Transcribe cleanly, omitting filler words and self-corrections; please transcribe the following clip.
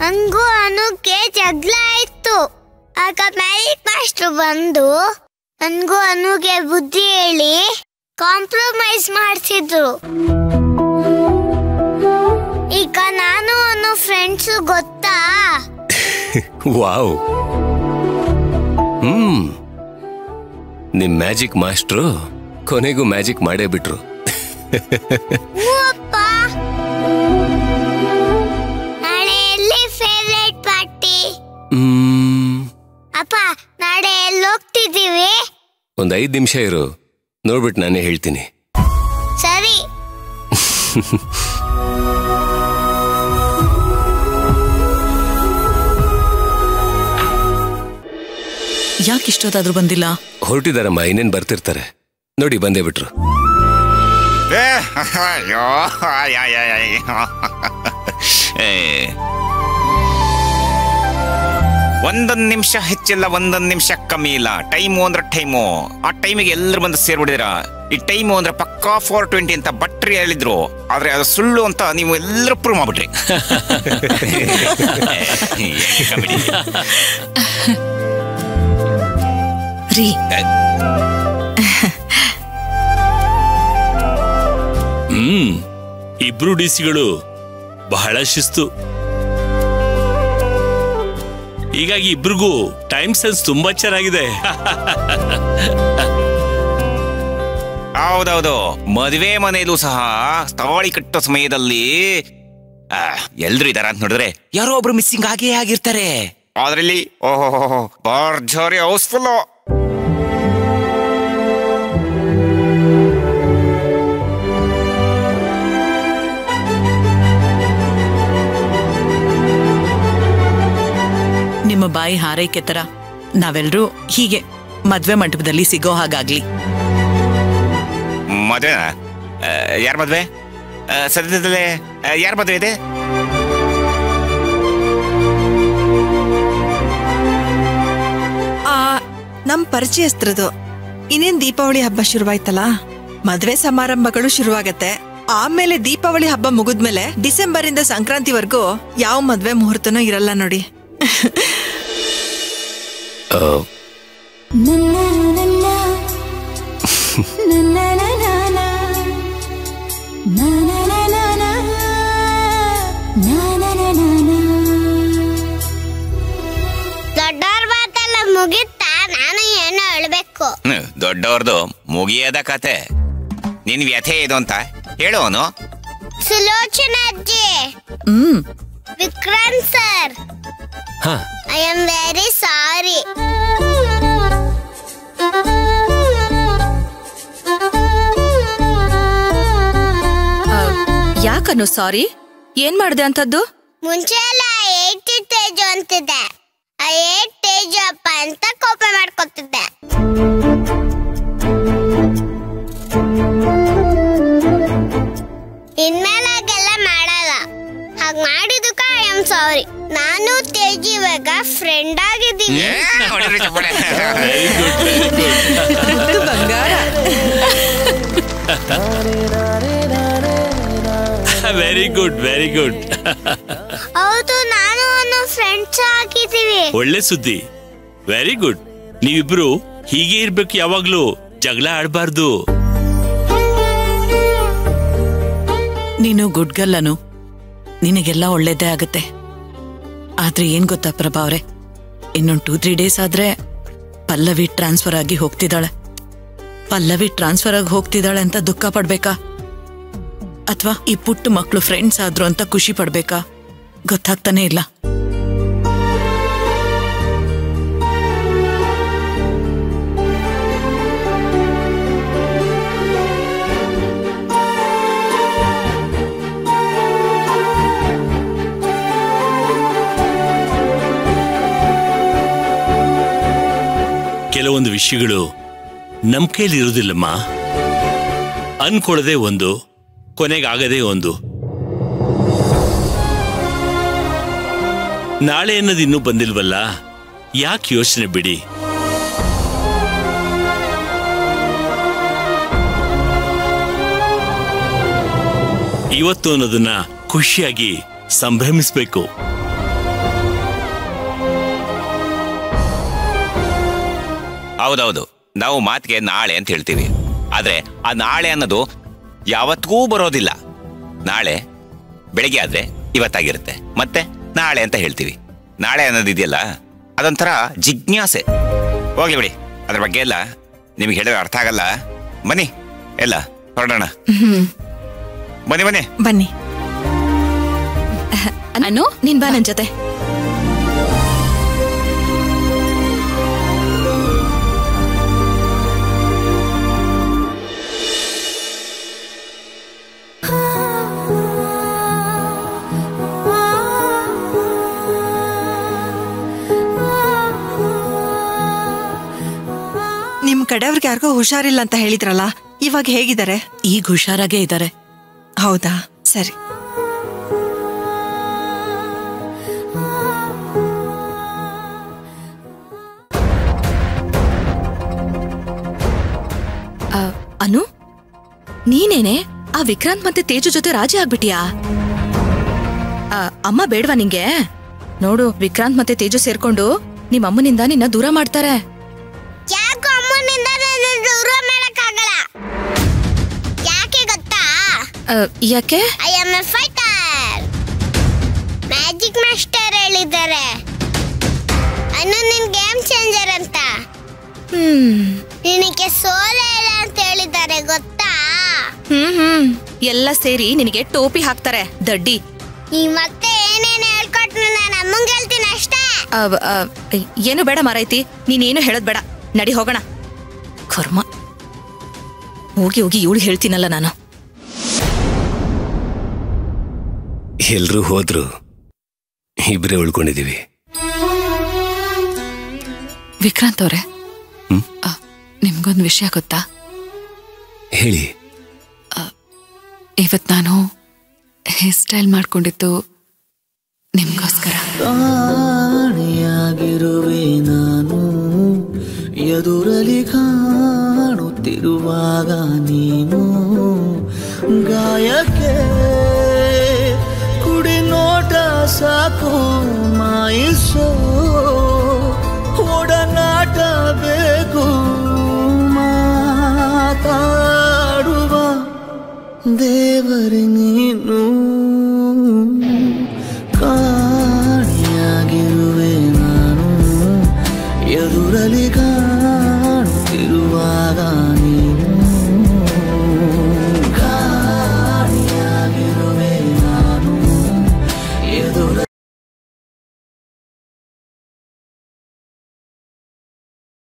ನಂಗೂ ಅನುಗೆ ಜಗಳ ಆಯ್ತು. ಆಗ ಮ್ಯಾಜಿಕ್ ಮಾಸ್ಟರ್ ಬಂದು ನನ್ಗೂ ಅನುಗೆ ಬುದ್ಧಿ ಹೇಳಿ ಕಾಂಪ್ರಮೈಸ್ ಮಾಡಿಸಿದ್ರು. ಈಗ ನಾನು ಅನು ಫ್ರೆಂಡ್ಸ್ ಗೊತ್ತಾ? ವಾವ್. ನಿಮ್ ಮ್ಯಾಜಿಕ್ ಮಾಸ್ಟ್ರು ಕೊನೆಗೂ ಮ್ಯಾಜಿಕ್ ಮಾಡೇ ಬಿಟ್ರು. ನಾಳೆ ಎಲ್ಲಿ ಫೇವರೇಟ್ ಪಾರ್ಟಿ? ಅಪ್ಪ ನಾಳೆ ಎಲ್ಲಿ ಹೋಗ್ತಿದ್ದೀವಿ? ಒಂದ್ 5 ನಿಮಿಷ ಇರು, ನೋಡ್ಬಿಟ್ಟು ನಾನೇ ಹೇಳ್ತೀನಿ. ಸರಿ. ಯಾಕೆ ಇಷ್ಟೊತ್ತಾದ್ರೂ ಬಂದಿಲ್ಲ? ಹೊರಟಿದಾರಮ್ಮ, ಇನ್ನೇನ್ ಬರ್ತಿರ್ತಾರೆ. ನೋಡಿ ಬಂದೇ ಬಿಟ್ರು. ಒಂದೊಂದು ನಿಮಿಷ ಹೆಚ್ಚಿಲ್ಲ, ಒಂದೊಂದು ನಿಮಿಷ ಕಮ್ಮಿ ಇಲ್ಲ. ಟೈಮು ಅಂದ್ರೆ ಟೈಮು. ಆ ಟೈಮಿಗೆ ಎಲ್ಲರೂ ಬಂದು ಸೇರ್ಬಿಡಿದಿರ. ಈ ಟೈಮು ಅಂದ್ರೆ ಪಕ್ಕಾ 420 ಅಂತ ಭಟ್ರಿ ಹೇಳಿದ್ರು, ಆದ್ರೆ ಅದು ಸುಳ್ಳು ಅಂತ ನೀವು ಎಲ್ಲರೂ ಪ್ರೂವ್ ಮಾಡ್ಬಿಟ್ರಿ. ಇಬ್ರು ಡಿಸಿಗಳು ಬಹಳ ಶಿಸ್ತು. ಹೀಗಾಗಿ ಇಬ್ರಿಗೂ ಟೈಮ್ ಸೆನ್ಸ್ ತುಂಬಾ ಚೆನ್ನಾಗಿದೆ. ಹೌದೌದು, ಮದುವೆ ಮನೆಯಲ್ಲೂ ಸಹ ತಾಳಿ ಕಟ್ಟೋ ಸಮಯದಲ್ಲಿ ಎಲ್ರು ಇದಾರ ಅಂತ ನೋಡಿದ್ರೆ ಯಾರೋ ಒಬ್ರು ಮಿಸ್ಸಿಂಗ್ ಆಗೇ ಆಗಿರ್ತಾರೆ. ಅದ್ರಲ್ಲಿ ಓಹೋ ಭರ್ಜರಿ ಹೌಸ್ಫುಲ್. ನಿಮ್ಮ ಬಾಯಿ ಹಾರೈಕೆ ತರ ನಾವೆಲ್ಲರೂ ಹೀಗೆ ಮದ್ವೆ ಮಂಟಪದಲ್ಲಿ ಸಿಗೋ ಹಾಗಾಗ್ಲಿ. ಮದ್ವೆ? ಯಾರ ಮದ್ವೆ? ಸದ್ಯದಲ್ಲೇ ಯಾರ ಮದ್ವೆ ಇದೆ? ನಮ್ ಪರಿಚಯಸ್ತ್ರದು. ಇನ್ನೇನ್ ದೀಪಾವಳಿ ಹಬ್ಬ ಶುರುವಾಯ್ತಲ್ಲ, ಮದ್ವೆ ಸಮಾರಂಭಗಳು ಶುರುವಾಗತ್ತೆ. ಆಮೇಲೆ ದೀಪಾವಳಿ ಹಬ್ಬ ಮುಗಿದ್ಮೇಲೆ ಡಿಸೆಂಬರ್ ಇಂದ ಸಂಕ್ರಾಂತಿವರೆಗೂ ಯಾವ ಮದ್ವೆ ಮುಹೂರ್ತನೂ ಇರಲ್ಲ ನೋಡಿ. ದೊಡ್ಡವ್ರ ಮಾತೆಲ್ಲ ಮುಗಿತಾ? ನಾನು ಏನೋ ಹೇಳ್ಬೇಕು. ದೊಡ್ಡವ್ರದು ಮುಗಿಯದ ಕತೆ. ನಿನ್ ವ್ಯಥೆ ಇದು ಅಂತ ಹೇಳೋನು. ಸುಲೋಚನಾ ಅಜ್ಜಿ, Vikram sir, I am very sorry. ಯಾಕನ್ನು ಸಾರಿ? ಏನ್ ಮಾಡಿದೆ ಅಂತದ್ದು? ಮುಂಚೆ ಎಲ್ಲ 8 ತೇಜು ಅಂತಿದ್ದೆ, ಆ 8 ತೇಜು ಅಪ್ಪ ಅಂತ ಕೋಪ ಮಾಡ್ಕೊತಿದ್ದೆ. ಇನ್ಮೇಲೆ ಹಾಗೆಲ್ಲ ಮಾಡಲ್ಲ. ಹಾಗೆ ಮಾಡಿದಕ್ಕ ಐ ಆಮ್ ಸಾರಿ. ನಾನು ತೇಜು ಇವಾಗ ಫ್ರೆಂಡ್ ಆಗಿದ್ದೀನಿ. Very good, very good. ಹೌದು, ನಾನು ಅವನು ಫ್ರೆಂಡ್ಸ್ ಆಗಿದ್ದೀವಿ. ಒಳ್ಳೆ ಸುದ್ದಿ, ವೆರಿ ಗುಡ್. ನೀವಿಬ್ರು ಹೀಗೆ ಇರ್ಬೇಕು, ಯಾವಾಗ್ಲೂ ಜಗಳ ಆಡ್ಬಾರ್ದು. ನೀನು ಗುಡ್ ಗರ್ಲ್ ಅನು, ನಿನಗೆಲ್ಲ ಒಳ್ಳೇದೇ ಆಗತ್ತೆ. ಆದ್ರೆ ಏನ್ ಗೊತ್ತಾ ಪ್ರಭಾ ಅವ್ರೆ, ಇನ್ನೊಂದು 2-3 ಡೇಸ್ ಆದ್ರೆ ಪಲ್ಲವಿ ಟ್ರಾನ್ಸ್ಫರ್ ಆಗಿ ಹೋಗ್ತಿದ್ದಾಳೆ. ಪಲ್ಲವಿ ಟ್ರಾನ್ಸ್ಫರ್ ಆಗಿ ಹೋಗ್ತಿದ್ದಾಳೆ ಅಂತ ದುಃಖ ಪಡ್ಬೇಕಾ, ಅಥವಾ ಈ ಪುಟ್ಟ ಮಕ್ಕಳು ಫ್ರೆಂಡ್ಸ್ ಆದ್ರು ಅಂತ ಖುಷಿ ಪಡ್ಬೇಕಾ? ಗೊತ್ತಾಗ್ತಾನೆ ಇಲ್ಲ. ಕೆಲವೊಂದು ವಿಷಯಗಳು ನಮ್ ಕೈಲಿ ಇರುವುದಿಲ್ಲಮ್ಮ. ಅನ್ಕೊಳ್ಳದೆ ಒಂದು, ಕೊನೆಗಾಗದೆ ಒಂದು. ನಾಳೆ ಅನ್ನೋದು ಇನ್ನೂ ಬಂದಿಲ್ವಲ್ಲ, ಯಾಕೆ ಯೋಚನೆ ಬಿಡಿ. ಇವತ್ತು ಅನ್ನೋದನ್ನ ಖುಷಿಯಾಗಿ ಸಂಭ್ರಮಿಸ್ಬೇಕು. ಹೌದೌದು, ನಾವು ಮಾತಿಗೆ ನಾಳೆ ಅಂತ ಹೇಳ್ತೀವಿ. ಆದ್ರೆ ಆ ನಾಳೆ ಅನ್ನೋದು ಯಾವತ್ತಿಗೂ ಬರೋದಿಲ್ಲ. ನಾಳೆ ಬೆಳಿಗ್ಗೆ ಆದ್ರೆ ಇವತ್ತಾಗಿರುತ್ತೆ, ಮತ್ತೆ ನಾಳೆ ಅಂತ ಹೇಳ್ತೀವಿ. ನಾಳೆ ಅನ್ನೋದು ಇದೆಯಲ್ಲ, ಅದೊಂಥರ ಜಿಜ್ಞಾಸೆ. ಹೋಗ್ಲಿ ಬಿಡಿ, ಅದ್ರ ಬಗ್ಗೆ ಎಲ್ಲ ನಿಮ್ಗೆ ಹೇಳಿದ್ರೆ ಅರ್ಥ ಆಗಲ್ಲ. ಬನ್ನಿ ಎಲ್ಲ ಹೊರಡೋಣ. ಬನ್ನಿ ಬನ್ನಿ ಬನ್ನಿ. ಅನು, ನೀನ್ ಬಾ ನನ್ ಜೊತೆ. ನಿಮ್ ಕಡೆಯವ್ರಿಗೆ ಯಾರಿಗೋ ಹುಷಾರಿಲ್ಲ ಅಂತ ಹೇಳಿದ್ರಲ್ಲ, ಇವಾಗ ಹೇಗಿದ್ದಾರೆ? ಈಗ ಹುಷಾರಾಗೇ ಇದ್ದಾರೆ. ಹೌದಾ, ಸರಿ. ಅನು, ನೀನೇನೆ ಆ ವಿಕ್ರಾಂತ್ ಮತ್ತೆ ತೇಜು ಜೊತೆ ರಾಜಿ ಆಗ್ಬಿಟ್ಟಿಯಾ? ಅಮ್ಮ ಬೇಡ್ವಾ ನಿಂಗೆ? ನೋಡು, ವಿಕ್ರಾಂತ್ ಮತ್ತೆ ತೇಜು ಸೇರ್ಕೊಂಡು ನಿಮ್ಮ ಅಮ್ಮನಿಂದ ನಿನ್ನ ದೂರ ಮಾಡ್ತಾರೆ. ಯಾಕೋ ಅಮ್ಮನಿಂದ ನನ್ನ ದೂರ ಮಾಡಕ್ಕಾಗಲ್ಲ. ಯಾಕೆ ಗೊತ್ತಾ? ಯಾಕೆ? I am A fighter. Magic master ಹೇಳಿದ್ದಾರೆ ಅನ್ನು ನಿನ್ ಗೇಮ್ ಚೇಂಜರ್ ಅಂತ. ನಿನಗೆ ಸೋಲೆ ಇಲ್ಲ ಅಂತ ಹೇಳಿದ್ದಾರೆ ಗೊತ್ತಾ? ಎಲ್ಲ ಸೇರಿ ನಿನಗೆ ಟೋಪಿ ಹಾಕ್ತಾರೆ ದಡ್ಡಿ. ನೀ ಮತ್ತೆ ಏನೇನು ಹೇಳ್ಕೊಟ್ರು ನಾನು ಅಮ್ಮಂಗೆ ಹೇಳ್ತೀನಿ ಅಷ್ಟೇ. ಏನು ಬೇಡ ಮಾರೈತಿ, ನೀನೇನು ಹೇಳೋದ್ ಬೇಡ. ನಡಿ ಹೋಗೋಣ. ಕರ್ಮ, ಹೋಗಿ ಹೋಗಿ ಇವಳು ಹೇಳ್ತೀನಲ್ಲ ನಾನು. ಎಲ್ರೂ ಹೋದ್ರು, ಇಬ್ರೇ ಉಳ್ಕೊಂಡಿದೀವಿ. ವಿಕ್ರಾಂತ್ ಅವ್ರೆ, ನಿಮ್ಗೊಂದು ವಿಷಯ ಗೊತ್ತಾ? ಹೇಳಿ. ಇವತ್ ನಾನು ಹೇರ್ ಸ್ಟೈಲ್ ಮಾಡ್ಕೊಂಡಿದ್ದು ನಿಮ್ಗೋಸ್ಕರ. ಕಾಣಿಯಾಗಿರುವೆ ನಾನು ಎದುರಲಿ ಕಾಣುತ್ತಿರುವಾಗ ನೀನು ಗಾಯಕ್ಕೆ ಕುಡಿ ನೋಟ ಸಾಕು ಮಾಯಿಸೋ ಒಡನಾಟ ಬೇಕು ಮಾತಾಡುವ ದೇವರೇ.